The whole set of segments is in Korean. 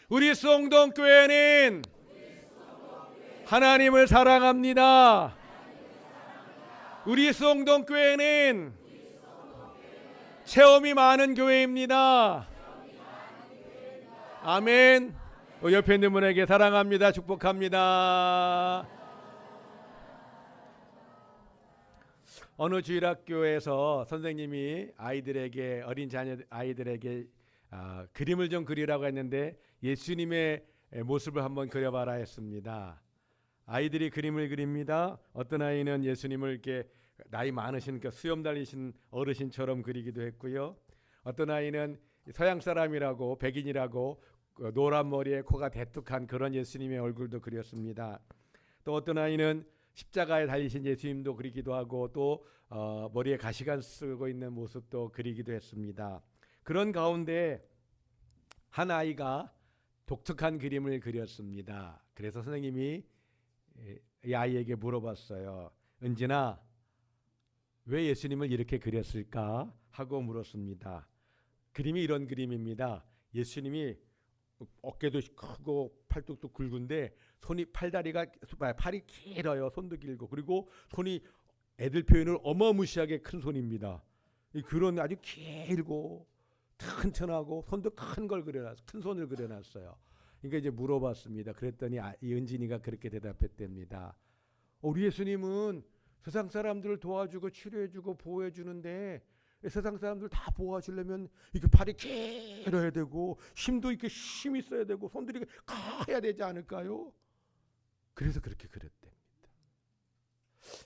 우리 수홍동교회는 하나님을 사랑합니다. 우리 수홍동교회는 체험이 많은 교회입니다. 아멘. 옆에 있는 분에게 사랑합니다, 축복합니다. 어느 주일학교에서 선생님이 아이들에게, 어린 자녀 아이들에게 그림을 좀 그리라고 했는데 예수님의 모습을 한번 그려봐라 했습니다. 아이들이 그림을 그립니다. 어떤 아이는 예수님을 이렇게 나이 많으신 수염 달리신 어르신처럼 그리기도 했고요. 어떤 아이는 서양 사람이라고, 백인이라고 노란 머리에 코가 대뚝한 그런 예수님의 얼굴도 그렸습니다. 또 어떤 아이는 십자가에 달리신 예수님도 그리기도 하고, 또 머리에 가시관 쓰고 있는 모습도 그리기도 했습니다. 그런 가운데 한 아이가 독특한 그림을 그렸습니다. 그래서 선생님이 이 아이에게 물어봤어요. 은진아, 왜 예수님을 이렇게 그렸을까? 하고 물었습니다. 그림이 이런 그림입니다. 예수님이 어깨도 크고 팔뚝도 굵은데 팔이 길어요. 손도 길고, 그리고 손이 애들 표현을 어마무시하게 큰 손입니다. 그런 아주 길고 튼튼하고 손도 큰 손을 그려놨어요. 그러니까 이제 물어봤습니다. 그랬더니 이 은진이가 그렇게 대답했답니다. 우리 예수님은 세상 사람들을 도와주고 치료해주고 보호해주는데, 세상 사람들 다 보호하시려면 이렇게 팔이 길어야 되고, 힘도 이렇게 힘이 있어야 되고, 손들이 커야 되지 않을까요? 그래서 그렇게 그렸답니다.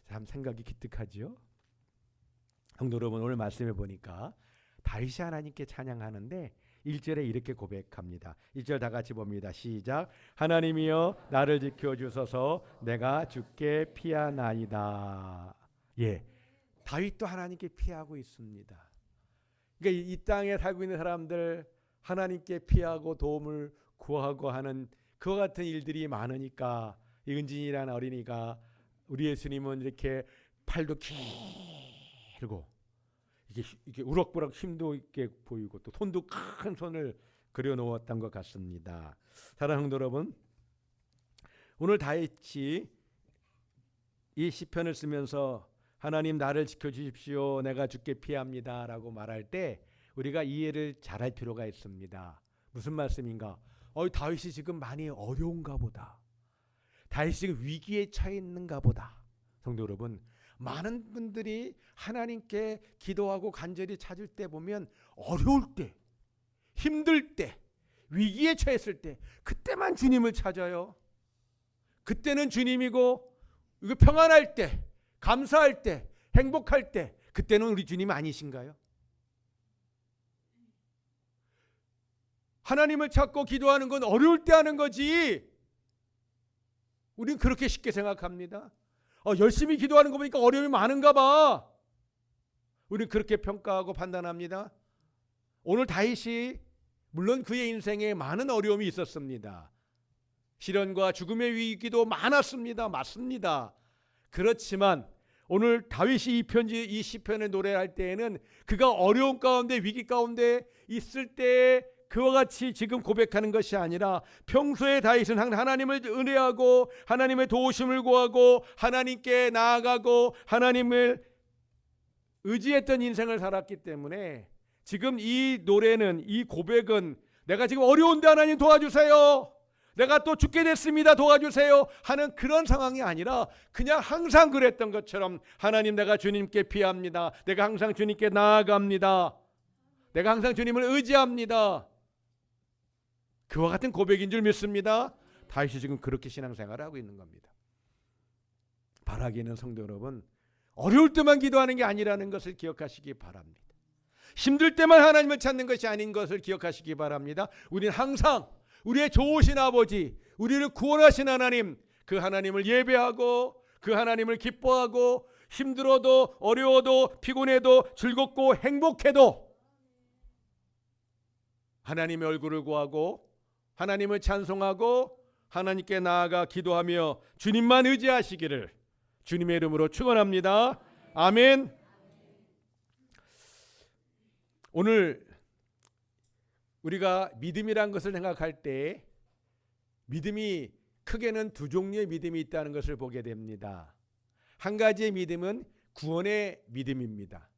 참 생각이 기특하죠. 성도 여러분, 오늘 말씀해 보니까 다윗이 하나님께 찬양하는데 1절에 이렇게 고백합니다. 1절 다 같이 봅니다. 시작. 하나님이여 나를 지켜주소서, 내가 주께 피하나이다. 예, 다윗도 하나님께 피하고 있습니다. 그러니까 이 땅에 살고 있는 사람들 하나님께 피하고 도움을 구하고 하는 그와 같은 일들이 많으니까 이 은진이라는 어린이가, 우리 예수님은 이렇게 팔도 길고 이게 우럭부럭 힘도 있게 보이고, 또 손도 큰 손을 그려 놓았던 것 같습니다. 사랑하는 성도 여러분, 오늘 다윗이 이 시편을 쓰면서 하나님 나를 지켜주십시오, 내가 주께 피합니다 라고 말할 때 우리가 이해를 잘할 필요가 있습니다. 무슨 말씀인가? 다윗이 지금 많이 어려운가 보다, 다윗이 지금 위기에 처해 있는가 보다. 성도 여러분, 많은 분들이 하나님께 기도하고 간절히 찾을 때 보면 어려울 때, 힘들 때, 위기에 처했을 때, 그때만 주님을 찾아요. 그때는 주님이고, 이거 평안할 때, 감사할 때, 행복할 때, 그때는 우리 주님 아니신가요? 하나님을 찾고 기도하는 건 어려울 때 하는 거지, 우리는 그렇게 쉽게 생각합니다. 열심히 기도하는 거 보니까 어려움이 많은가 봐, 우리는 그렇게 평가하고 판단합니다. 오늘 다윗이 물론 그의 인생에 많은 어려움이 있었습니다. 시련과 죽음의 위기도 많았습니다. 맞습니다. 그렇지만 오늘 다윗이 이 시편의 노래를 할 때에는 그가 어려운 가운데, 위기 가운데 있을 때 그와 같이 지금 고백하는 것이 아니라, 평소에 다윗은 하나님을 은혜하고 하나님의 도우심을 구하고 하나님께 나아가고 하나님을 의지했던 인생을 살았기 때문에 지금 이 노래는, 이 고백은 내가 지금 어려운데 하나님 도와주세요, 내가 또 죽게 됐습니다 도와주세요 하는 그런 상황이 아니라, 그냥 항상 그랬던 것처럼 하나님 내가 주님께 피합니다, 내가 항상 주님께 나아갑니다, 내가 항상 주님을 의지합니다, 그와 같은 고백인 줄 믿습니다. 다윗이 지금 그렇게 신앙생활을 하고 있는 겁니다. 바라기는 성도 여러분, 어려울 때만 기도하는 게 아니라는 것을 기억하시기 바랍니다. 힘들 때만 하나님을 찾는 것이 아닌 것을 기억하시기 바랍니다. 우리는 항상 우리의 좋으신 아버지, 우리를 구원하신 하나님, 그 하나님을 예배하고 그 하나님을 기뻐하고, 힘들어도 어려워도 피곤해도 즐겁고 행복해도 하나님의 얼굴을 구하고 하나님을 찬송하고 하나님께 나아가 기도하며 주님만 의지하시기를 주님의 이름으로 축원합니다. 아멘. 오늘 우리가 믿음이란 것을 생각할 때 믿음이 크게는 두 종류의 믿음이 있다는 것을 보게 됩니다. 한 가지의 믿음은 구원의 믿음입니다.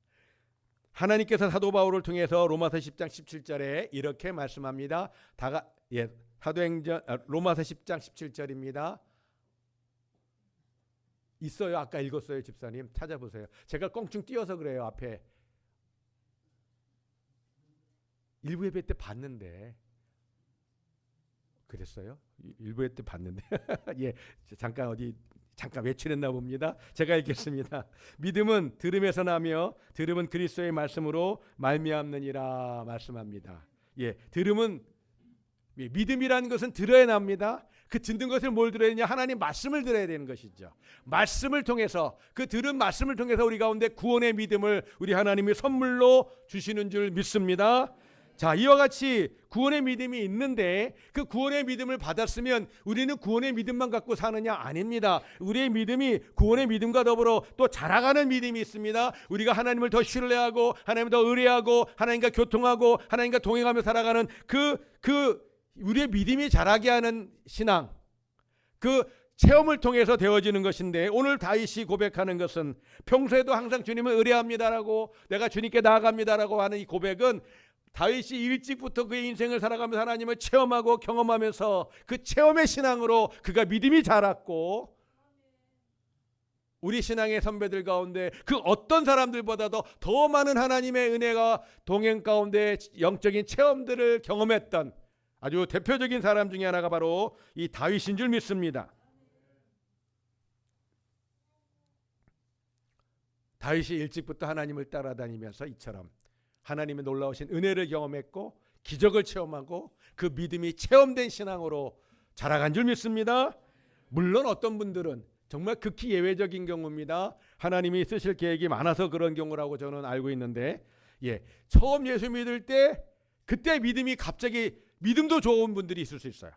하나님께서 사도 바울을 통해서 로마서 10장 17절에 이렇게 말씀합니다. 로마서 10장 17절입니다. 있어요. 아까 읽었어요, 집사님. 찾아보세요. 제가 껑충 띄어서 그래요. 앞에 일부 예배 때 봤는데 그랬어요? 일부 예배 때 봤는데 예, 잠깐 외출했나 봅니다. 제가 읽겠습니다. 믿음은 들음에서 나며 들음은 그리스도의 말씀으로 말미암느니라 말씀합니다. 예, 들음은 믿음이라는 것은 들어야 납니다. 그 듣는 것을 뭘 들어야 되냐? 하나님 말씀을 들어야 되는 것이죠. 말씀을 통해서 그 들은 말씀을 통해서 우리 가운데 구원의 믿음을 우리 하나님이 선물로 주시는 줄 믿습니다. 자, 이와 같이 구원의 믿음이 있는데 그 구원의 믿음을 받았으면 우리는 구원의 믿음만 갖고 사느냐? 아닙니다. 우리의 믿음이 구원의 믿음과 더불어 또 자라가는 믿음이 있습니다. 우리가 하나님을 더 신뢰하고 하나님을 더 의뢰하고 하나님과 교통하고 하나님과 동행하며 살아가는 우리의 믿음이 자라게 하는 신앙, 그 체험을 통해서 되어지는 것인데, 오늘 다윗이 고백하는 것은 평소에도 항상 주님을 의뢰합니다라고, 내가 주님께 나아갑니다라고 하는 이 고백은 다윗이 일찍부터 그의 인생을 살아가면서 하나님을 체험하고 경험하면서 그 체험의 신앙으로 그가 믿음이 자랐고, 우리 신앙의 선배들 가운데 그 어떤 사람들보다도 더 많은 하나님의 은혜가 동행 가운데 영적인 체험들을 경험했던 아주 대표적인 사람 중에 하나가 바로 이 다윗인 줄 믿습니다. 다윗이 일찍부터 하나님을 따라다니면서 이처럼 하나님의 놀라우신 은혜를 경험했고 기적을 체험하고 그 믿음이 체험된 신앙으로 자라간 줄 믿습니다. 물론 어떤 분들은 정말 극히 예외적인 경우입니다. 하나님이 쓰실 계획이 많아서 그런 경우라고 저는 알고 있는데, 처음 예수 믿을 때 그때 믿음이 갑자기 믿음도 좋은 분들이 있을 수 있어요.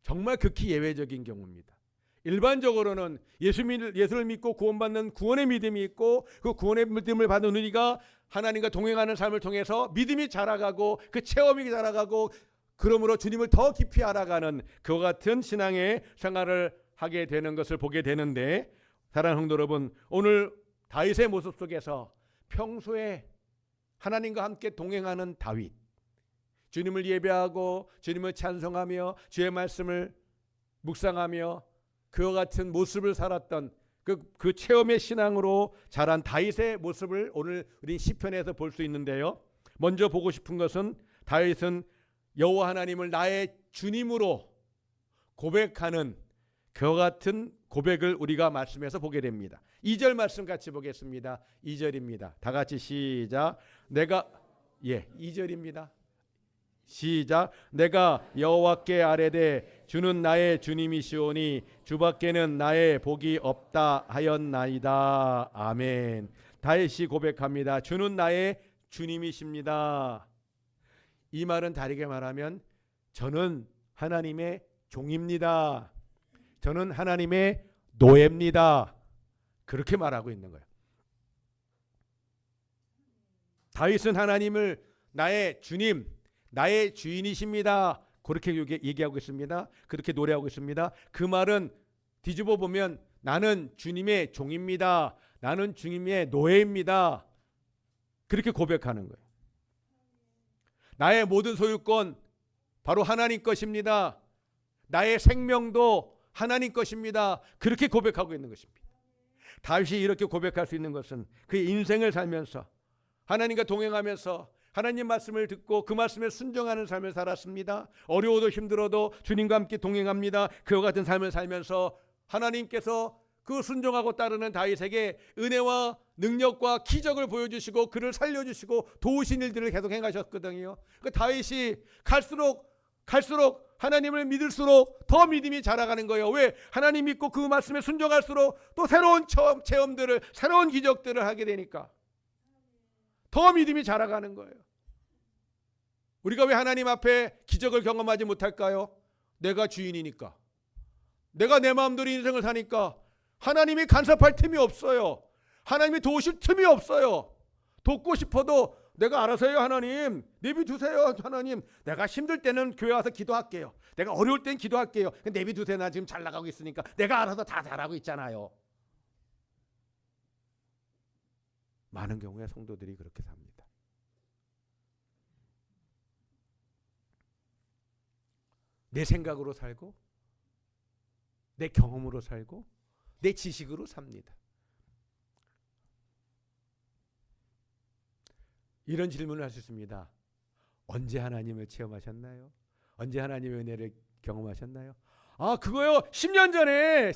정말 극히 예외적인 경우입니다. 일반적으로는 예수를 믿고 구원받는 구원의 믿음이 있고, 그 구원의 믿음을 받은 우리가 하나님과 동행하는 삶을 통해서 믿음이 자라가고 그 체험이 자라가고, 그러므로 주님을 더 깊이 알아가는 그와 같은 신앙의 생활을 하게 되는 것을 보게 되는데, 사랑하는 성도 여러분, 오늘 다윗의 모습 속에서 평소에 하나님과 함께 동행하는 다윗, 주님을 예배하고 주님을 찬송하며 주의 말씀을 묵상하며 그와 같은 모습을 살았던 그 체험의 신앙으로 자란 다윗의 모습을 오늘 우리 시편에서 볼 수 있는데요. 먼저 보고 싶은 것은 다윗은 여호와 하나님을 나의 주님으로 고백하는 그와 같은 고백을 우리가 말씀에서 보게 됩니다. 2절 말씀 같이 보겠습니다. 2절입니다. 다 같이 시작. 2절입니다. 시작. 내가 여호와께 아뢰되 주는 나의 주님이시오니 주밖에는 나의 복이 없다 하였나이다. 아멘. 다윗이 고백합니다. 주는 나의 주님이십니다. 이 말은 다르게 말하면 저는 하나님의 종입니다. 저는 하나님의 노예입니다. 그렇게 말하고 있는 거예요. 다윗은 하나님을 나의 주님, 나의 주인이십니다. 그렇게 얘기하고 있습니다. 그렇게 노래하고 있습니다. 그 말은 뒤집어 보면 나는 주님의 종입니다. 나는 주님의 노예입니다. 그렇게 고백하는 거예요. 나의 모든 소유권 바로 하나님 것입니다. 나의 생명도 하나님 것입니다. 그렇게 고백하고 있는 것입니다. 다윗이 이렇게 고백할 수 있는 것은 그의 인생을 살면서 하나님과 동행하면서 하나님 말씀을 듣고 그 말씀에 순종하는 삶을 살았습니다. 어려워도 힘들어도 주님과 함께 동행합니다. 그와 같은 삶을 살면서 하나님께서 그 순종하고 따르는 다윗에게 은혜와 능력과 기적을 보여주시고 그를 살려주시고 도우신 일들을 계속 행하셨거든요. 그 다윗이 갈수록 하나님을 믿을수록 더 믿음이 자라가는 거예요. 왜? 하나님 믿고 그 말씀에 순종할수록 또 새로운 체험들을, 새로운 기적들을 하게 되니까 더 믿음이 자라가는 거예요. 우리가 왜 하나님 앞에 기적을 경험하지 못할까요? 내가 주인이니까, 내가 내 마음대로 인생을 사니까 하나님이 간섭할 틈이 없어요. 하나님이 도우실 틈이 없어요. 돕고 싶어도 내가 알아서 해요 하나님. 내비두세요 하나님. 내가 힘들 때는 교회 와서 기도할게요. 내가 어려울 땐 기도할게요. 내비두세요. 나 지금 잘 나가고 있으니까. 내가 알아서 다 잘하고 있잖아요. 많은 경우에 성도들이 그렇게 삽니다. 내 생각으로 살고 내 경험으로 살고 내 지식으로 삽니다. 이런 질문을 할 수 있습니다. 언제 하나님을 체험하셨나요? 언제 하나님의 은혜를 경험하셨나요? 아, 그거요. 10년 전에.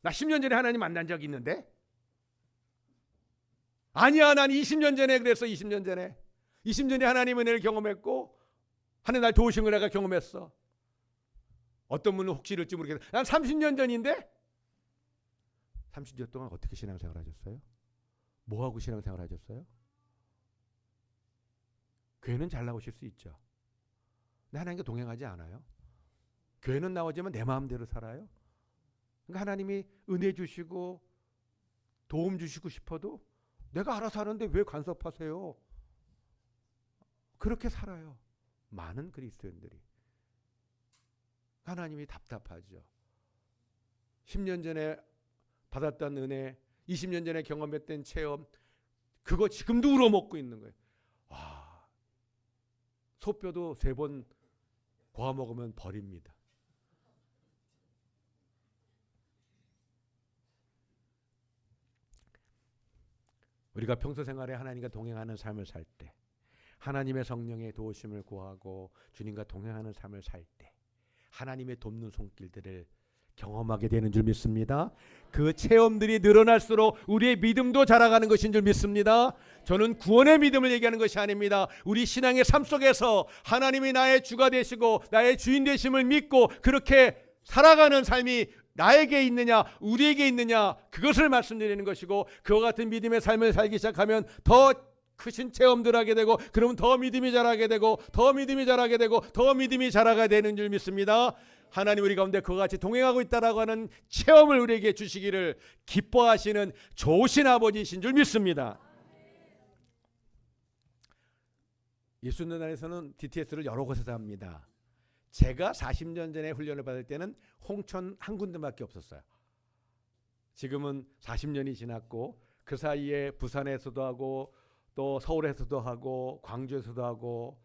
나 10년 전에 하나님 만난 적이 있는데? 아니야, 난 20년 전에 그랬어. 20년 전에. 20년 전에 하나님의 은혜를 경험했고 하나님 날 도우신 걸 내가 경험했어. 어떤 분은 혹시 이럴지 모르겠어. 난 30년 전인데? 30년 동안 어떻게 신앙생활 하셨어요? 뭐하고 신앙생활 하셨어요? 교회는 잘 나오실 수 있죠. 근데 하나님과 동행하지 않아요. 교회는 나오지만 내 마음대로 살아요. 그러니까 하나님이 은혜 주시고 도움 주시고 싶어도 내가 알아서 하는데 왜 간섭하세요? 그렇게 살아요. 많은 그리스도인들이. 하나님이 답답하죠. 10년 전에 받았던 은혜, 20년 전에 경험했던 체험, 그거 지금도 우러먹고 있는 거예요. 와, 소뼈도 3번 고아 먹으면 버립니다. 우리가 평소 생활에 하나님과 동행하는 삶을 살 때, 하나님의 성령의 도우심을 구하고 주님과 동행하는 삶을 살 때 하나님의 돕는 손길들을 경험하게 되는 줄 믿습니다. 그 체험들이 늘어날수록 우리의 믿음도 자라가는 것인 줄 믿습니다. 저는 구원의 믿음을 얘기하는 것이 아닙니다. 우리 신앙의 삶 속에서 하나님이 나의 주가 되시고 나의 주인 되심을 믿고 그렇게 살아가는 삶이 나에게 있느냐 우리에게 있느냐 그것을 말씀드리는 것이고, 그와 같은 믿음의 삶을 살기 시작하면 더 크신 체험들 하게 되고, 그러면 더 믿음이 자라게 되고 더 믿음이 자라게 되고 더 믿음이 자라가 되는 줄 믿습니다. 하나님 우리 가운데 그와 같이 동행하고 있다라고 하는 체험을 우리에게 주시기를 기뻐하시는 좋으신 아버지이신 줄 믿습니다. 예수님단에서는 DTS를 여러 곳에서 합니다. 제가 40년 전에 훈련을 받을 때는 홍천 한 군데밖에 없었어요. 지금은 40년이 지났고 그 사이에 부산에서도 하고 또 서울에서도 하고 광주에서도 하고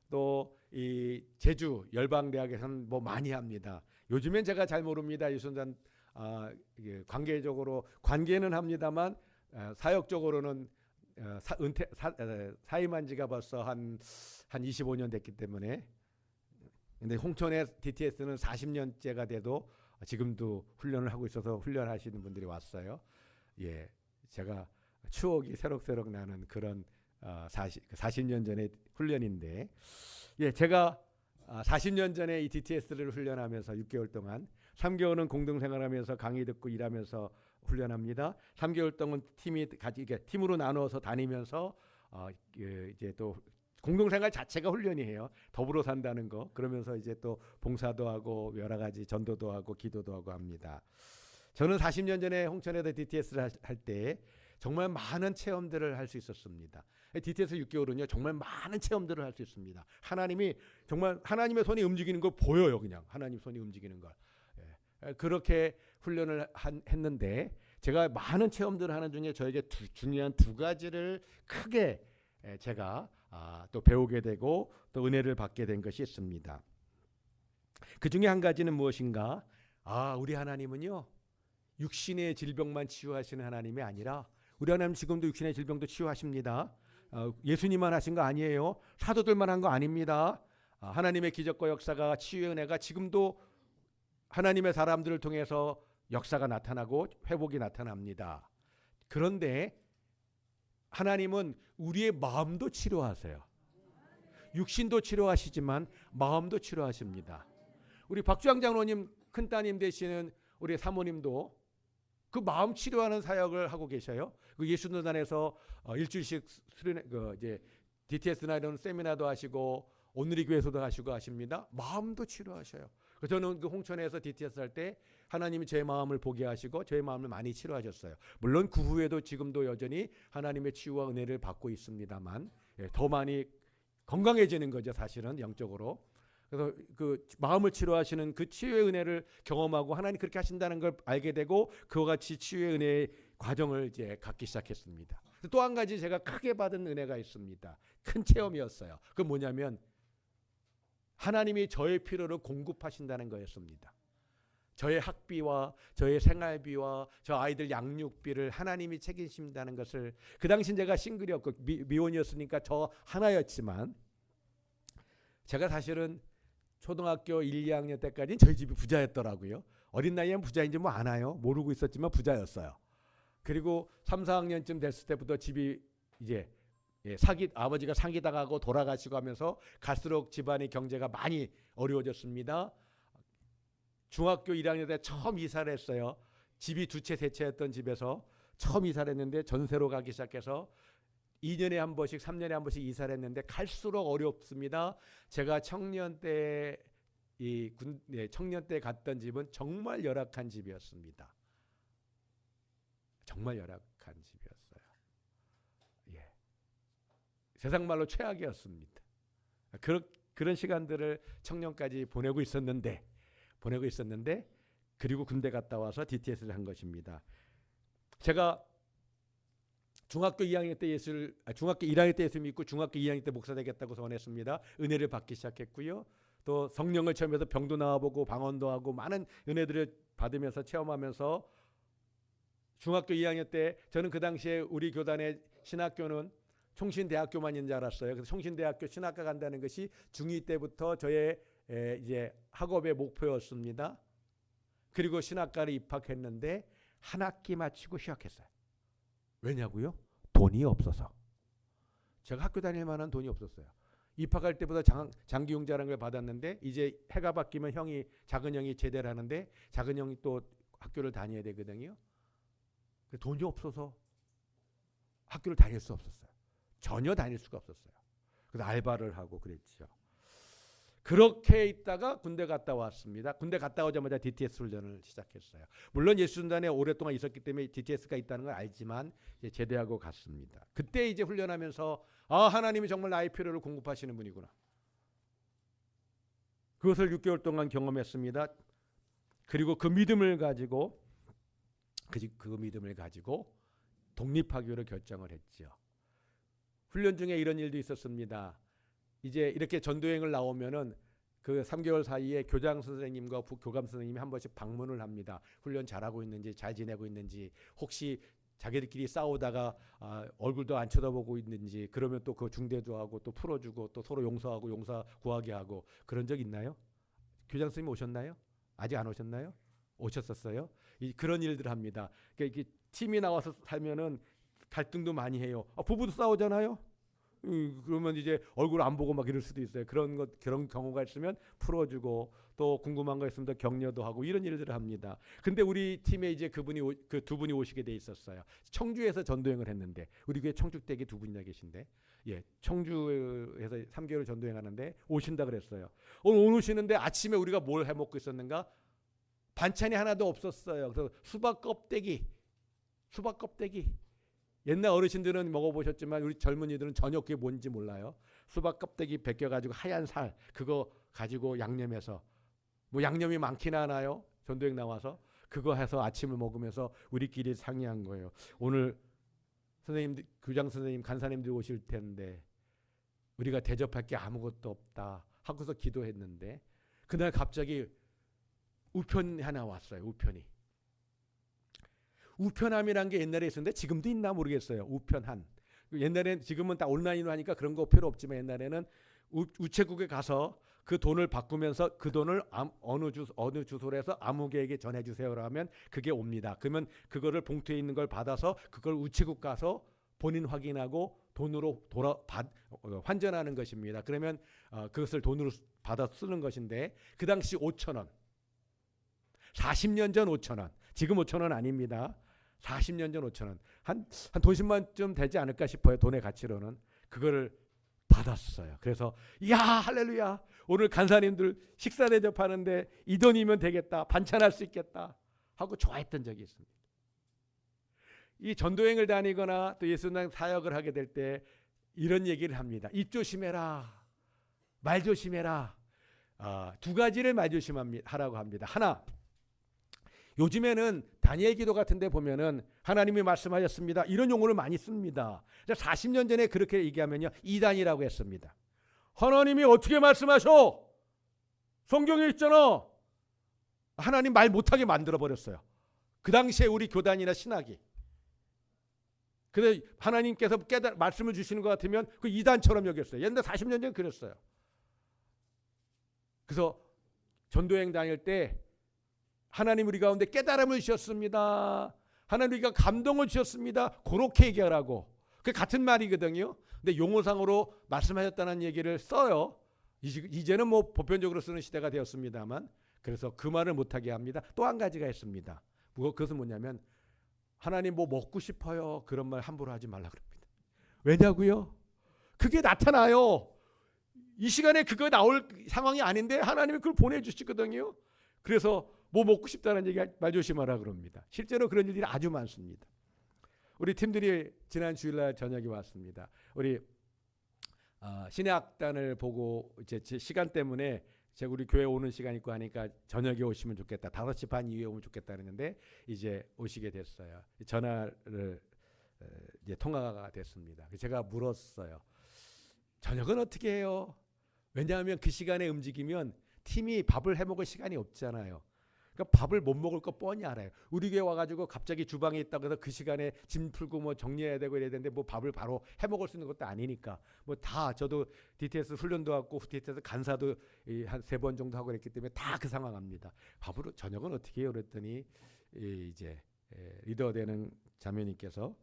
또 이 제주 열방대학에서는 뭐 많이 합니다. 요즘엔 제가 잘 모릅니다. 예수단 관계는 합니다만 사역적으로는 사임한 지가 벌써 한 25년 됐기 때문에. 근데 홍천의 DTS는 40년째가 돼도 지금도 훈련을 하고 있어서 훈련하시는 분들이 왔어요. 예, 제가 추억이 새록새록 나는 그런 40년 전의 훈련인데, 예, 제가 40년 전에 이 DTS를 훈련하면서 6개월 동안 3개월은 공동생활하면서 강의 듣고 일하면서 훈련합니다. 3개월 동안 팀으로 나누어서 다니면서 이제 또 공동생활 자체가 훈련이에요. 더불어 산다는 거. 그러면서 이제 또 봉사도 하고 여러 가지 전도도 하고 기도도 하고 합니다. 저는 40년 전에 홍천에서 DTS를 할 때 정말 많은 체험들을 할 수 있었습니다. DTS 6개월은요 정말 많은 체험들을 할 수 있습니다. 하나님이 정말 하나님의 손이 움직이는 걸 보여요. 그냥 하나님 손이 움직이는 걸. 그렇게 훈련을 했는데 제가 많은 체험들을 하는 중에 저에게 중요한 2가지를 크게 제가 또 배우게 되고 또 은혜를 받게 된 것이 있습니다. 그 중에 한 가지는 무엇인가? 우리 하나님은요 육신의 질병만 치유하시는 하나님이 아니라 우리 하나님 지금도 육신의 질병도 치유하십니다. 예수님만 하신 거 아니에요. 사도들만 한 거 아닙니다. 하나님의 기적과 역사가 치유의 은혜가 지금도 하나님의 사람들을 통해서 역사가 나타나고 회복이 나타납니다. 그런데 하나님은 우리의 마음도 치료하세요. 육신도 치료하시지만 마음도 치료하십니다. 우리 박주영 장로님 큰따님 되시는 우리 사모님도 그 마음 치료하는 사역을 하고 계셔요. 그 예수노단에서 일주일씩 이제 DTS나 이런 세미나도 하시고 오늘의 교회에서도 하시고 하십니다. 마음도 치료하셔요. 저는 그 홍천에서 DTS 할 때 하나님이 제 마음을 보게 하시고 제 마음을 많이 치료하셨어요. 물론 그 후에도 지금도 여전히 하나님의 치유와 은혜를 받고 있습니다만 더 많이 건강해지는 거죠. 사실은 영적으로. 그래서 그 마음을 치료하시는 그 치유의 은혜를 경험하고 하나님 그렇게 하신다는 걸 알게 되고 그와 같이 치유의 은혜의 과정을 이제 갖기 시작했습니다. 또 한 가지 제가 크게 받은 은혜가 있습니다. 큰 체험이었어요. 그건 뭐냐면 하나님이 저의 필요를 공급하신다는 거였습니다. 저의 학비와 저의 생활비와 저 아이들 양육비를 하나님이 책임진다는 것을, 그 당시 제가 싱글이었고 미혼이었으니까 저 하나였지만 제가 사실은 초등학교 1, 2학년 때까지는 저희 집이 부자였더라고요. 어린 나이엔 부자인지 뭐 아나요? 모르고 있었지만 부자였어요. 그리고 3, 4학년쯤 됐을 때부터 집이 이제 아버지가 사기당하고 돌아가시고 하면서 갈수록 집안의 경제가 많이 어려워졌습니다. 중학교 1학년 때 처음 이사를 했어요. 집이 두 채, 세 채였던 집에서 처음 이사를 했는데 전세로 가기 시작해서 2년에 한 번씩 3년에 한 번씩 이사를 했는데 갈수록 어렵습니다. 제가 청년 때 갔던 집은 정말 열악한 집이었습니다. 정말 열악한 집이었어요. 예. 세상 말로 최악이었습니다. 그런 시간들을 청년까지 보내고 있었는데 그리고 군대 갔다 와서 DTS를 한 것입니다. 제가 중학교 1학년 때 예수 믿고 중학교 2학년 때 목사 되겠다고 선언했습니다. 은혜를 받기 시작했고요. 또 성령을 체험해서 병도 나와보고 방언도 하고 많은 은혜들을 받으면서 체험하면서 중학교 2학년 때 저는 그 당시에 우리 교단의 신학교는 총신대학교만 있는 줄 알았어요. 그래서 총신대학교 신학과 간다는 것이 중2 때부터 저의 이제 학업의 목표였습니다. 그리고 신학과를 입학했는데 한 학기 마치고 휴학했어요. 왜냐고요? 돈이 없어서. 제가 학교 다닐 만한 돈이 없었어요. 입학할 때보다 장기용자라는 걸 받았는데 이제 해가 바뀌면 작은 형이 제대를 하는데 작은 형이 또 학교를 다녀야 되거든요. 돈이 없어서 학교를 다닐 수 없었어요. 전혀 다닐 수가 없었어요. 그래서 알바를 하고 그랬죠. 그렇게 있다가 군대 갔다 왔습니다. 군대 갔다 오자마자 DTS 훈련을 시작했어요. 물론 예수전단에 오랫동안 있었기 때문에 DTS가 있다는 걸 알지만 이제 제대하고 갔습니다. 그때 이제 훈련하면서 하나님이 정말 나의 필요를 공급하시는 분이구나. 그것을 6개월 동안 경험했습니다. 그리고 그 믿음을 가지고 독립하기로 결정을 했죠. 훈련 중에 이런 일도 있었습니다. 이제 이렇게 전도여행을 나오면은 그 3개월 사이에 교장 선생님과 교감 선생님이 한 번씩 방문을 합니다. 훈련 잘하고 있는지, 잘 지내고 있는지, 혹시 자기들끼리 싸우다가 얼굴도 안 쳐다보고 있는지, 그러면 또 그 중대도 하고 또 풀어주고 또 서로 용서하고 용서 구하게 하고. 그런 적 있나요? 교장 선생님 오셨나요? 아직 안 오셨나요? 오셨었어요? 그런 일들 합니다. 그러니까 이게 팀이 나와서 살면은 갈등도 많이 해요. 부부도 싸우잖아요. 그러면 이제 얼굴 안 보고 막 이럴 수도 있어요. 그런 경우가 있으면 풀어주고 또 궁금한 거 있으면 격려도 하고 이런 일들을 합니다. 근데 우리 팀에 이제 그 두 분이 오시게 돼 있었어요. 청주에서 전도여행을 했는데, 우리 교회 청주댁에 두 분이나 계신데, 청주에서 3개월 전도여행 하는데 오신다 그랬어요. 오늘 오시는데 아침에 우리가 뭘 해 먹고 있었는가? 반찬이 하나도 없었어요. 그래서 수박 껍데기. 옛날 어르신들은 먹어보셨지만 우리 젊은이들은 전혀 그게 뭔지 몰라요. 수박 껍데기 벗겨가지고 하얀 살 그거 가지고 양념해서, 뭐 양념이 많긴 하나요? 전도여행 나와서 그거 해서 아침을 먹으면서 우리끼리 상의한 거예요. 오늘 선생님들, 교장 선생님, 간사님들 오실 텐데 우리가 대접할 게 아무것도 없다 하고서 기도했는데, 그날 갑자기 우편이 하나 왔어요. 우편함이란 게 옛날에 있었는데 지금도 있나 모르겠어요. 우편함. 옛날엔, 지금은 다 온라인으로 하니까 그런 거 필요 없지만 옛날에는 우체국에 가서 그 돈을 바꾸면서 그 돈을 어느 주소로 해서 아무개에게 전해주세요라 하면 그게 옵니다. 그러면 그거를 봉투에 있는 걸 받아서 그걸 우체국 가서 본인 확인하고 돈으로 환전하는 것입니다. 그러면 그것을 돈으로 받아 쓰는 것인데, 그 당시 5,000원. 40년 전 5,000원. 지금 5,000원 아닙니다. 40년 전 5,000원. 한 돈 10만 좀 되지 않을까 싶어요. 돈의 가치로는. 그거를 받았어요. 그래서 야 할렐루야, 오늘 간사님들 식사 대접하는데 이 돈이면 되겠다, 반찬할 수 있겠다 하고 좋아했던 적이 있습니다. 이 전도행을 다니거나 또 예수님 사역을 하게 될 때 이런 얘기를 합니다. 입 조심해라, 말 조심해라. 두 가지를 말 조심하라고 합니다. 하나, 요즘에는 다니엘 기도 같은 데 보면은 하나님이 말씀하셨습니다, 이런 용어를 많이 씁니다. 40년 전에 그렇게 얘기하면요, 이단이라고 했습니다. 하나님이 어떻게 말씀하셔? 성경에 있잖아. 하나님 말 못하게 만들어버렸어요. 그 당시에 우리 교단이나 신학이. 근데 하나님께서 말씀을 주시는 것 같으면 그 이단처럼 여겼어요. 옛날 40년 전에 그랬어요. 그래서 전도여행 다닐 때 하나님 우리 가운데 깨달음을 주셨습니다, 하나님 우리가 감동을 주셨습니다, 그렇게 얘기하라고. 그게 같은 말이거든요. 근데 용어상으로 말씀하셨다는 얘기를 써요. 이제는 뭐 보편적으로 쓰는 시대가 되었습니다만, 그래서 그 말을 못하게 합니다. 또 한 가지가 있습니다. 그것은 뭐냐면, 하나님 뭐 먹고 싶어요, 그런 말 함부로 하지 말라 그럽니다. 왜냐고요? 그게 나타나요. 이 시간에 그거 나올 상황이 아닌데 하나님이 그걸 보내주시거든요. 그래서 뭐 먹고 싶다는 얘기 말 조심하라 그럽니다. 실제로 그런 일들이 아주 많습니다. 우리 팀들이 지난 주일날 저녁에 왔습니다. 우리 신학단을 보고 이제 제 시간 때문에 제가 우리 교회 오는 시간 있고 하니까 저녁에 오시면 좋겠다, 5시 반 이후에 오면 좋겠다 했는데 이제 오시게 됐어요. 전화를 이제 통화가 됐습니다. 제가 물었어요. 저녁은 어떻게 해요? 왜냐하면 그 시간에 움직이면 팀이 밥을 해먹을 시간이 없잖아요. 그러니까 밥을 못 먹을 거 뻔히 알아요. 우리 교회 와가지고 갑자기 주방에 있다고 해서 그 시간에 짐 풀고 뭐 정리해야 되고 이래야 되는데 뭐 밥을 바로 해먹을 수 있는 것도 아니니까 뭐 다, 저도 DTS 훈련도 하고 DTS 간사도 한 3번 정도 하고 그랬기 때문에 다 그 상황 압니다. 밥으로 저녁은 어떻게 해요? 그랬더니 이제 리더 되는 자매님께서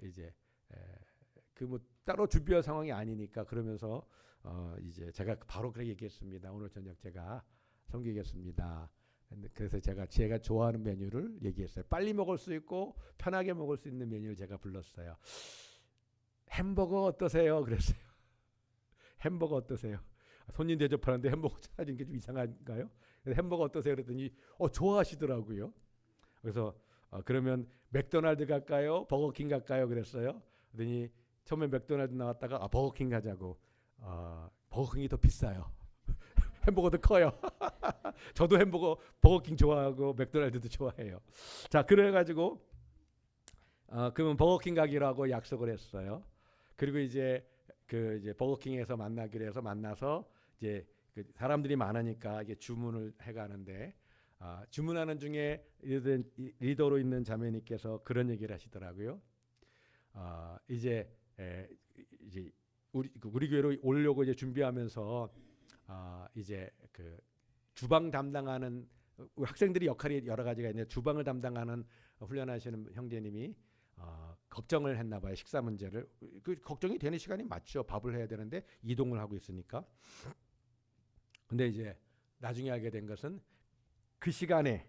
이제 그 뭐 따로 준비할 상황이 아니니까 그러면서 이제 제가 바로 그렇게 얘기했습니다. 오늘 저녁 제가 섬기겠습니다. 그래서 제가 좋아하는 메뉴를 얘기했어요. 빨리 먹을 수 있고 편하게 먹을 수 있는 메뉴를 제가 불렀어요. 햄버거 어떠세요? 그랬어요. 햄버거 어떠세요? 손님 대접하는데 햄버거 찾아주는 게 좀 이상한가요? 햄버거 어떠세요? 그랬더니 좋아하시더라고요. 그래서 그러면 맥도날드 갈까요? 버거킹 갈까요? 그랬어요. 그랬더니 처음에 맥도날드 나왔다가 버거킹 가자고. 버거킹이 더 비싸요. 햄버거도 커요. 저도 버거킹 좋아하고 맥도날드도 좋아해요. 자, 그래가지고 그러면 버거킹 가기로 하고 약속을 했어요. 그리고 이제 버거킹에서 만나기로 해서 만나서 이제 그 사람들이 많으니까 이게 주문을 해가는데 주문하는 중에 리더로 있는 자매님께서 그런 얘기를 하시더라고요. 이제 우리 교회로 오려고 이제 준비하면서 이제 그 주방 담당하는 학생들이 역할이 여러 가지가 있는데 주방을 담당하는 훈련하시는 형제님이 걱정을 했나 봐요. 식사 문제를. 그 걱정이 되는 시간이 맞죠. 밥을 해야 되는데 이동을 하고 있으니까. 근데 이제 나중에 알게 된 것은 그 시간에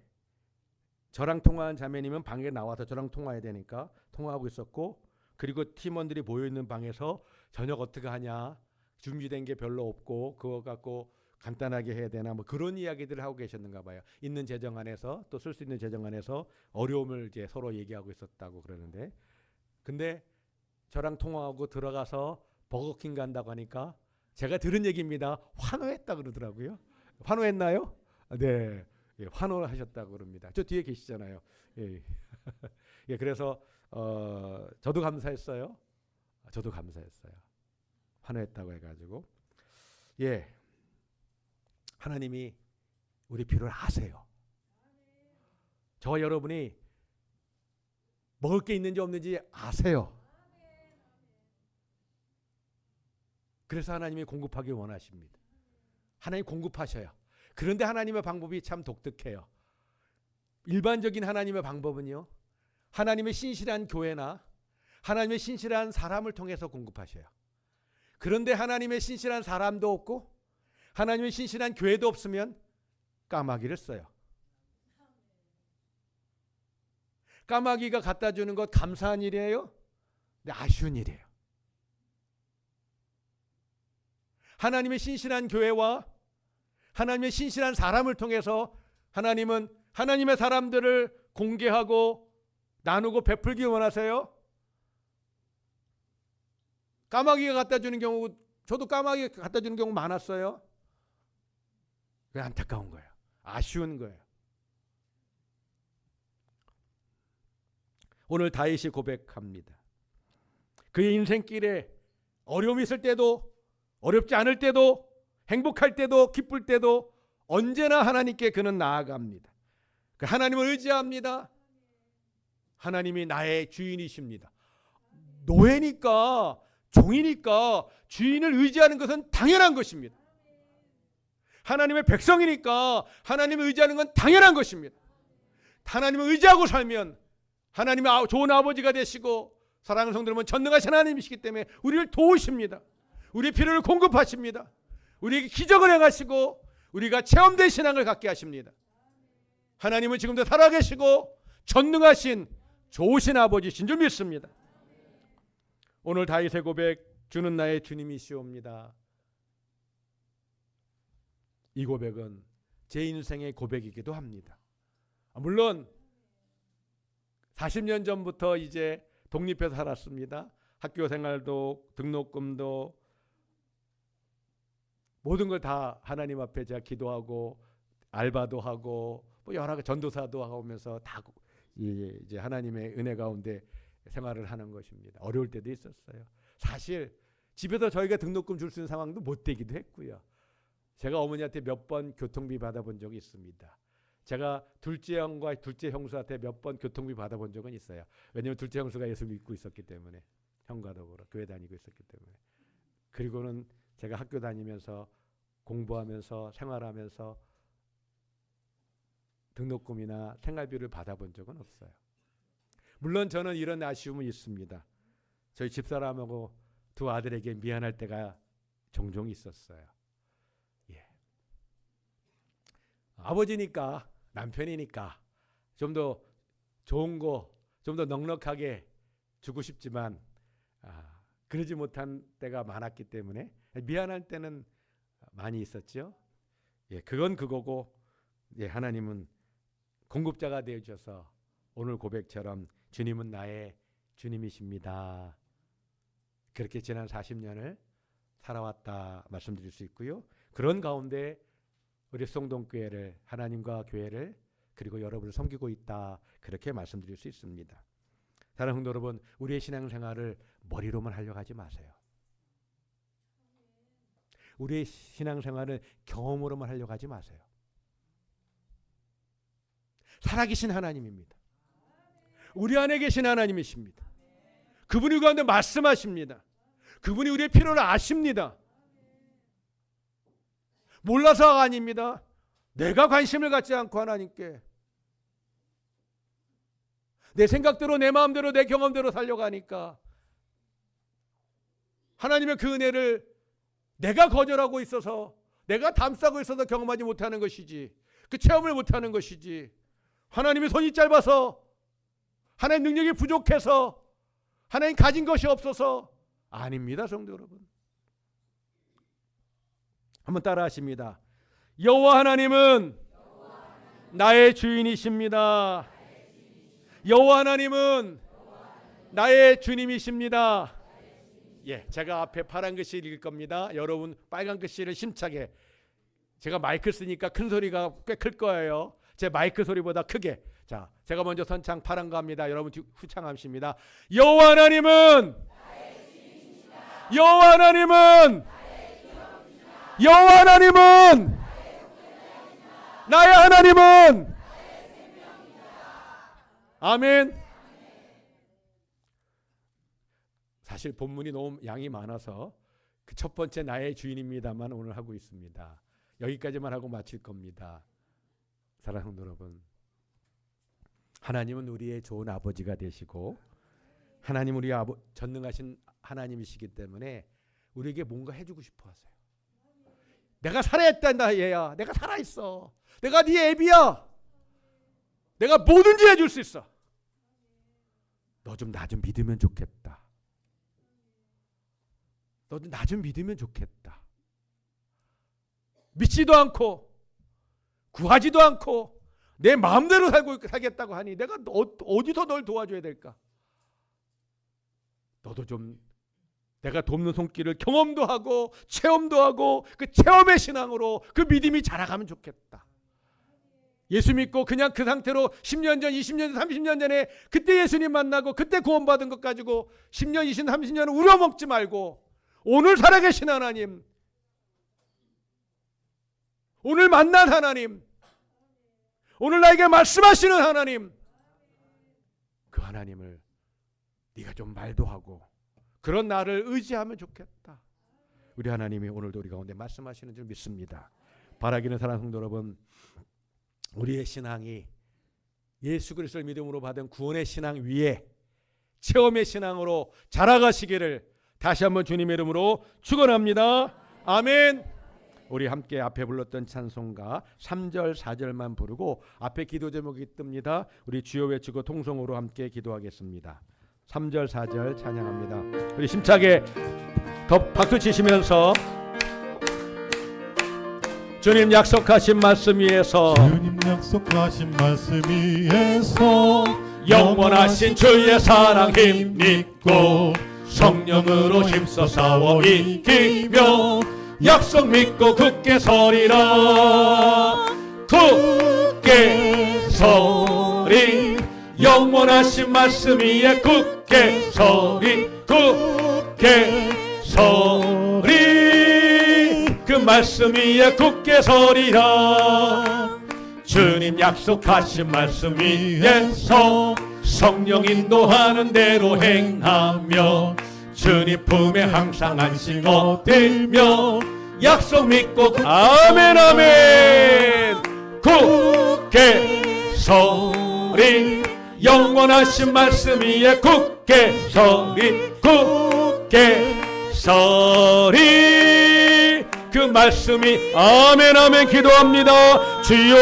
저랑 통화한 자매님은 방에 나와서 저랑 통화해야 되니까 통화하고 있었고, 그리고 팀원들이 모여 있는 방에서 저녁 어떻게 하냐, 준비된 게 별로 없고 그거 갖고 간단하게 해야 되나 뭐 그런 이야기들을 하고 계셨는가 봐요. 있는 재정 안에서 또 쓸 수 있는 재정 안에서 어려움을 이제 서로 얘기하고 있었다고 그러는데, 근데 저랑 통화하고 들어가서 버거킹 간다고 하니까 제가 들은 얘기입니다. 환호했다 그러더라고요. 환호했나요? 네, 예, 환호하셨다고 그럽니다. 저 뒤에 계시잖아요. 예. 예, 그래서 저도 감사했어요. 저도 감사했어요. 환호했다고 해가지고. 예, 하나님이 우리 필요를 아세요. 저와 여러분이 먹을 게 있는지 없는지 아세요. 그래서 하나님이 공급하길 원하십니다. 하나님 공급하셔요. 그런데 하나님의 방법이 참 독특해요. 일반적인 하나님의 방법은요, 하나님의 신실한 교회나 하나님의 신실한 사람을 통해서 공급하셔요. 그런데 하나님의 신실한 사람도 없고 하나님의 신실한 교회도 없으면 까마귀를 써요. 까마귀가 갖다 주는 것 감사한 일이에요? 근데 아쉬운 일이에요. 하나님의 신실한 교회와 하나님의 신실한 사람을 통해서 하나님은 하나님의 사람들을 공개하고 나누고 베풀기 원하세요. 까마귀가 갖다 주는 경우, 저도 까마귀가 갖다 주는 경우 많았어요. 왜 안타까운 거예요. 아쉬운 거예요. 오늘 다윗이 고백합니다. 그의 인생길에 어려움이 있을 때도, 어렵지 않을 때도, 행복할 때도, 기쁠 때도 언제나 하나님께 그는 나아갑니다. 하나님을 의지합니다. 하나님이 나의 주인이십니다. 노예니까, 종이니까 주인을 의지하는 것은 당연한 것입니다. 하나님의 백성이니까 하나님을 의지하는 건 당연한 것입니다. 하나님을 의지하고 살면 하나님의 좋은 아버지가 되시고 사랑하는 성도 여러분, 전능하신 하나님이시기 때문에 우리를 도우십니다. 우리의 필요를 공급하십니다. 우리에게 기적을 행하시고 우리가 체험된 신앙을 갖게 하십니다. 하나님은 지금도 살아계시고 전능하신 좋으신 아버지신 줄 믿습니다. 오늘 다윗의 고백, 주는 나의 주님이시옵니다. 이 고백은 제 인생의 고백이기도 합니다. 물론 40년 전부터 이제 독립해서 살았습니다. 학교 생활도 등록금도 모든 걸 다 하나님 앞에 제가 기도하고 알바도 하고 뭐 여러 가지 전도사도 하면서 다 이제 하나님의 은혜 가운데 생활을 하는 것입니다. 어려울 때도 있었어요. 사실 집에서 저희가 등록금 줄 수 있는 상황도 못 되기도 했고요. 제가 어머니한테 몇 번 교통비 받아본 적이 있습니다. 제가 둘째 형과 둘째 형수한테 몇 번 교통비 받아본 적은 있어요. 왜냐하면 둘째 형수가 예수 믿고 있었기 때문에, 형과 더불어 교회 다니고 있었기 때문에. 그리고는 제가 학교 다니면서 공부하면서 생활하면서 등록금이나 생활비를 받아본 적은 없어요. 물론 저는 이런 아쉬움은 있습니다. 저희 집사람하고 두 아들에게 미안할 때가 종종 있었어요. 예. 아버지니까, 남편이니까 좀 더 좋은 거, 좀 더 넉넉하게 주고 싶지만 그러지 못한 때가 많았기 때문에 미안할 때는 많이 있었죠. 예, 그건 그거고, 예, 하나님은 공급자가 되어 주셔서 오늘 고백처럼 주님은 나의 주님이십니다. 그렇게 지난 40년을 살아왔다 말씀드릴 수 있고요. 그런 가운데 우리 송동교회를, 하나님과 교회를, 그리고 여러분을 섬기고 있다, 그렇게 말씀드릴 수 있습니다. 사랑하는 성도 여러분, 우리의 신앙생활을 머리로만 하려고 하지 마세요. 우리의 신앙생활을 경험으로만 하려고 하지 마세요. 살아계신 하나님입니다. 우리 안에 계신 하나님이십니다. 그분이 우리 가운데 말씀하십니다. 그분이 우리의 필요를 아십니다. 몰라서가 아닙니다. 내가 관심을 갖지 않고 하나님께 내 생각대로, 내 마음대로, 내 경험대로 살려고 하니까 하나님의 그 은혜를 내가 거절하고 있어서, 내가 담싸고 있어서 경험하지 못하는 것이지, 그 체험을 못하는 것이지, 하나님의 손이 짧아서, 하나님 능력이 부족해서, 하나님 가진 것이 없어서 아닙니다. 성도 여러분, 한번 따라 하십니다. 여호와 하나님은 나의 주인이십니다. 여호와 하나님은 나의 주님이십니다. 예, 제가 앞에 파란 글씨 읽을 겁니다. 여러분 빨간 글씨를 심차게, 제가 마이크 쓰니까 큰 소리가 꽤 클 거예요. 제 마이크 소리보다 크게. 자, 제가 먼저 선창 파란 거 합니다. 여러분 후창하십니다. 여호와 하나님은, 여호와 하나님은, 여호와 하나님은, 나의 하나님은, 아멘. 사실 본문이 너무 양이 많아서 그 첫 번째 나의 주인입니다만 오늘 하고 있습니다. 여기까지만 하고 마칠 겁니다. 사랑하는 여러분, 하나님은 우리의 좋은 아버지가 되시고 하나님 우리 전능하신 하나님이시기 때문에 우리에게 뭔가 해주고 싶어 하세요. 내가 살아있단다 얘야. 내가 살아있어. 내가 네 애비야. 내가 뭐든지 해줄 수 있어. 너 좀 나 좀 믿으면 좋겠다. 너 좀 나 좀 믿으면 좋겠다. 믿지도 않고 구하지도 않고 내 마음대로 살겠다고 하니 내가 어디서 널 도와줘야 될까? 너도 좀 내가 돕는 손길을 경험도 하고 체험도 하고 그 체험의 신앙으로 그 믿음이 자라가면 좋겠다. 예수 믿고 그냥 그 상태로 10년 전, 20년 전, 30년 전에 그때 예수님 만나고 그때 구원받은 것 가지고 10년, 20년, 30년을 우려먹지 말고 오늘 살아계신 하나님, 오늘 만난 하나님, 오늘 나에게 말씀하시는 하나님, 그 하나님을 네가 좀 말도 하고 그런 나를 의지하면 좋겠다. 우리 하나님이 오늘도 우리 가운데 말씀하시는 줄 믿습니다. 바라기는 사랑하는 성도 여러분, 우리의 신앙이 예수 그리스도를 믿음으로 받은 구원의 신앙 위에 체험의 신앙으로 자라가시기를 다시 한번 주님의 이름으로 축원합니다. 아멘. 우리 함께 앞에 불렀던 찬송가 3절 4절만 부르고 앞에 기도 제목이 뜹니다. 우리 주여 외치고 통성으로 함께 기도하겠습니다. 3절 4절 찬양합니다. 우리 심차게 더 박수 치시면서 주님 약속하신 말씀 위에서 주님 약속하신 말씀 위에서 영원하신 주의 사랑 힘입고 성령으로 힘써 싸워 이기며 약속 믿고 굳게 서리라. 굳게 서리 영원하신 말씀 위에 굳게 서리 굳게 서리 그 말씀 위에 굳게 서리라. 주님 약속하신 말씀 위에서 성령 인도하는 대로 행하며 주님 품에 항상 안식 얻으며 약속 믿고 아멘 아멘 굳게 서리 영원하신 말씀 위에 굳게 서리 굳게 서리 그 말씀이 아멘 아멘 기도합니다. 주여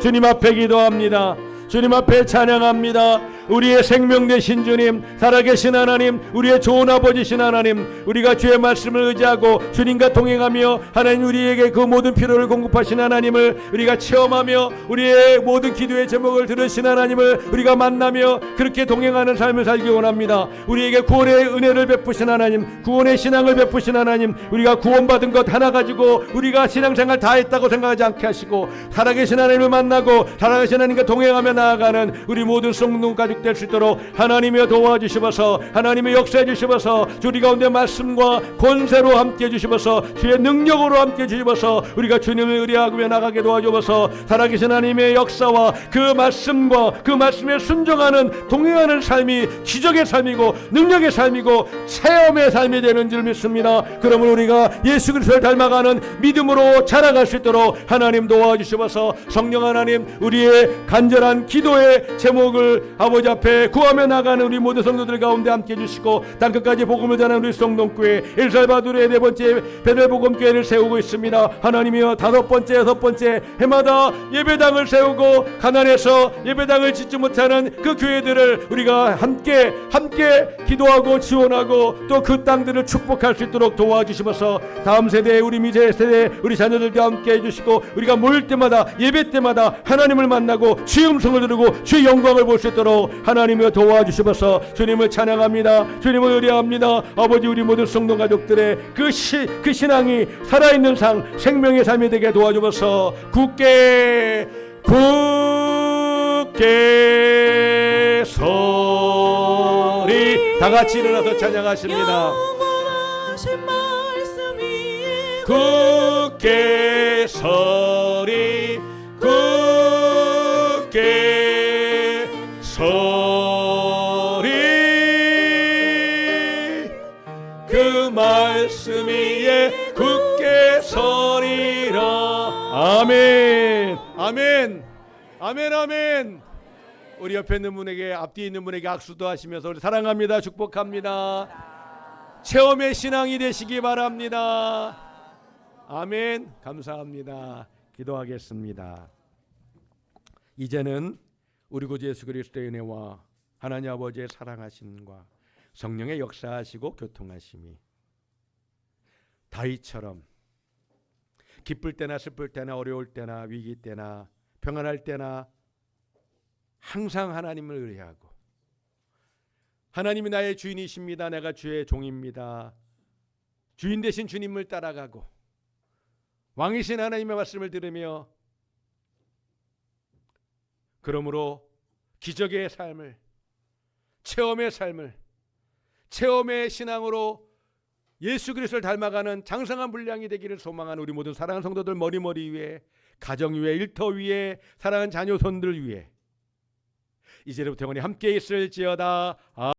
주님 앞에 기도합니다. 주님 앞에 찬양합니다. 우리의 생명 되신 주님, 살아계신 하나님, 우리의 좋은 아버지신 하나님, 우리가 주의 말씀을 의지하고 주님과 동행하며 하나님 우리에게 그 모든 필요를 공급하신 하나님을 우리가 체험하며 우리의 모든 기도의 제목을 들으신 하나님을 우리가 만나며 그렇게 동행하는 삶을 살기 원합니다. 우리에게 구원의 은혜를 베푸신 하나님, 구원의 신앙을 베푸신 하나님, 우리가 구원받은 것 하나 가지고 우리가 신앙생활 다 했다고 생각하지 않게 하시고 살아계신 하나님을 만나고 살아계신 하나님과 동행하며 나아가는 우리 모든 성도 가족 될 수 있도록 하나님이여 도와주시옵소서. 하나님의 역사해 주시옵소서. 우리 가운데 말씀과 권세로 함께 해주시옵소서. 주의 능력으로 함께 해주시옵소서. 우리가 주님을 의뢰하며 나가게 도와주옵소서. 살아계신 하나님의 역사와 그 말씀과 그 말씀에 순종하는 동행하는 삶이 기적의 삶이고 능력의 삶이고 체험의 삶이 되는 줄 믿습니다. 그러므로 우리가 예수 그리스도를 닮아가는 믿음으로 자라갈 수 있도록 하나님 도와주시옵소서. 성령 하나님, 우리의 간절한 기도의 제목을 아버지 앞에 구하며 나가는 우리 모든 성도들 가운데 함께 해주시고 땅끝까지 복음을 전하는 우리 성동교회 엘살바도르의 4번째 베델복음교회를 세우고 있습니다. 하나님이여 5번째 6번째 해마다 예배당을 세우고 가난해서 예배당을 짓지 못하는 그 교회들을 우리가 함께 기도하고 지원하고 또 그 땅들을 축복할 수 있도록 도와주시면서 다음 세대 우리 미래 세대 우리 자녀들과 함께 해주시고 우리가 모일 때마다 예배 때마다 하나님을 만나고 주의 음성을 들으고 주의 영광을 볼 수 있도록 하나님을 도와주시면서 주님을 찬양합니다. 주님을 의뢰합니다. 아버지 우리 모든 성도 가족들의 그 신앙이 살아있는 생명의 삶이 되게 도와주면서 굳게 서리 다 같이 일어나서 찬양하십니다. 굳게 서리 굳게 서리 그 말씀 위에 굳게 서리라. 아멘 아멘 아멘 아멘. 우리 옆에 있는 분에게 앞뒤에 있는 분에게 악수도 하시면서 우리 사랑합니다 축복합니다. 체험의 신앙이 되시기 바랍니다. 아멘. 감사합니다. 기도하겠습니다. 이제는 우리 구주 예수 그리스도의 은혜와 하나님 아버지의 사랑하심과 성령의 역사하시고 교통하심이 다윗처럼 기쁠 때나 슬플 때나 어려울 때나 위기 때나 평안할 때나 항상 하나님을 의뢰하고 하나님이 나의 주인이십니다. 내가 주의 종입니다. 주인 되신 주님을 따라가고 왕이신 하나님의 말씀을 들으며 그러므로 기적의 삶을 체험의 삶을 체험의 신앙으로 예수 그리스도를 닮아가는 장성한 분량이 되기를 소망하는 우리 모든 사랑하는 성도들 머리머리 위에 가정 위에 일터 위에 사랑하는 자녀 손들 위에 이제부터 영원히 함께 있을지어다.